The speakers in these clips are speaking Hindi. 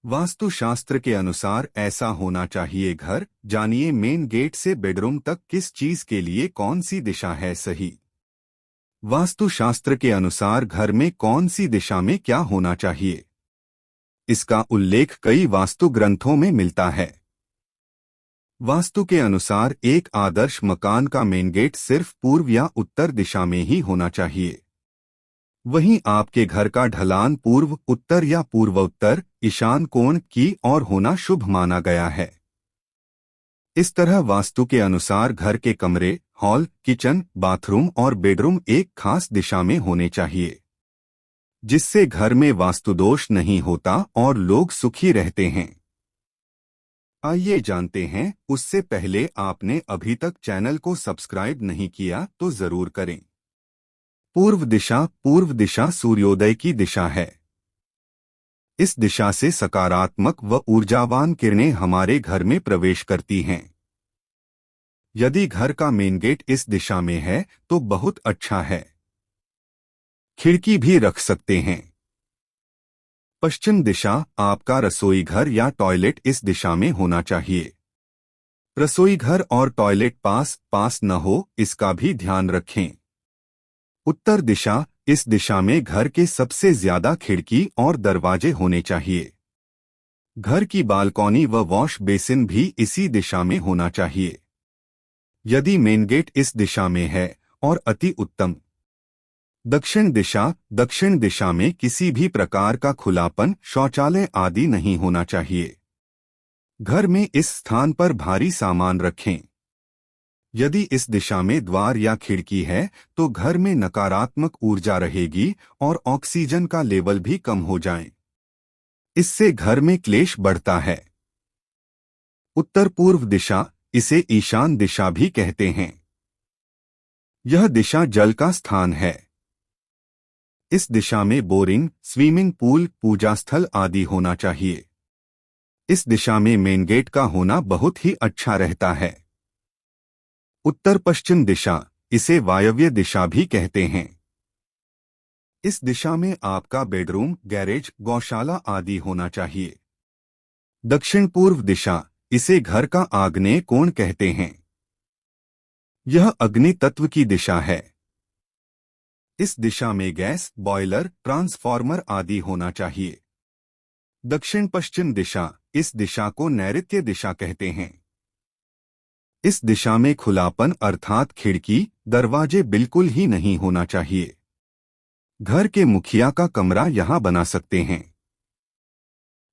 वास्तुशास्त्र के अनुसार ऐसा होना चाहिए घर। जानिए मेन गेट से बेडरूम तक किस चीज के लिए कौन सी दिशा है सही। वास्तुशास्त्र के अनुसार घर में कौन सी दिशा में क्या होना चाहिए, इसका उल्लेख कई वास्तु ग्रंथों में मिलता है। वास्तु के अनुसार एक आदर्श मकान का मेन गेट सिर्फ पूर्व या उत्तर दिशा में ही होना चाहिए। वहीं आपके घर का ढलान पूर्व, उत्तर या पूर्वोत्तर, ईशान कोण की ओर होना शुभ माना गया है। इस तरह वास्तु के अनुसार घर के कमरे, हॉल, किचन, बाथरूम और बेडरूम एक खास दिशा में होने चाहिए, जिससे घर में वास्तुदोष नहीं होता और लोग सुखी रहते हैं। आइए जानते हैं, उससे पहले आपने अभी तक चैनल को सब्सक्राइब नहीं किया तो जरूर करें। पूर्व दिशा सूर्योदय की दिशा है। इस दिशा से सकारात्मक व ऊर्जावान किरणें हमारे घर में प्रवेश करती हैं। यदि घर का मेन गेट इस दिशा में है तो बहुत अच्छा है। खिड़की भी रख सकते हैं। पश्चिम दिशा, आपका रसोई घर या टॉयलेट इस दिशा में होना चाहिए। रसोई घर और टॉयलेट पास न हो, इसका भी ध्यान रखें। उत्तर दिशा, इस दिशा में घर के सबसे ज्यादा खिड़की और दरवाजे होने चाहिए। घर की बालकनी व वॉश बेसिन भी इसी दिशा में होना चाहिए। यदि मेन गेट इस दिशा में है और अति उत्तम। दक्षिण दिशा में किसी भी प्रकार का खुलापन, शौचालय आदि नहीं होना चाहिए। घर में इस स्थान पर भारी सामान रखें। यदि इस दिशा में द्वार या खिड़की है तो घर में नकारात्मक ऊर्जा रहेगी और ऑक्सीजन का लेवल भी कम हो जाए। इससे घर में क्लेश बढ़ता है। उत्तर पूर्व दिशा, इसे ईशान दिशा भी कहते हैं। यह दिशा जल का स्थान है। इस दिशा में बोरिंग, स्विमिंग पूल, पूजा स्थल आदि होना चाहिए। इस दिशा में मेन गेट का होना बहुत ही अच्छा रहता है। उत्तर पश्चिम दिशा, इसे वायव्य दिशा भी कहते हैं। इस दिशा में आपका बेडरूम, गैरेज, गौशाला आदि होना चाहिए। दक्षिण पूर्व दिशा, इसे घर का आग्नेय कोण कहते हैं। यह अग्नि तत्व की दिशा है। इस दिशा में गैस, बॉयलर, ट्रांसफार्मर आदि होना चाहिए। दक्षिण पश्चिम दिशा, इस दिशा को नैऋत्य दिशा कहते हैं। इस दिशा में खुलापन अर्थात खिड़की, दरवाजे बिल्कुल ही नहीं होना चाहिए। घर के मुखिया का कमरा यहां बना सकते हैं।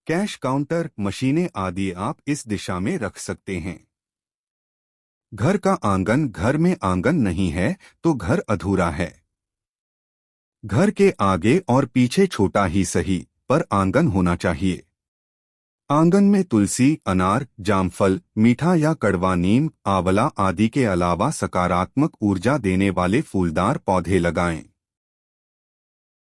कैश काउंटर, मशीनें आदि आप इस दिशा में रख सकते हैं। घर का आंगन, घर में आंगन नहीं है तो घर अधूरा है। घर के आगे और पीछे छोटा ही सही पर आंगन होना चाहिए। आंगन में तुलसी, अनार, जामफल, मीठा या कड़वा नीम, आंवला आदि के अलावा सकारात्मक ऊर्जा देने वाले फूलदार पौधे लगाएं।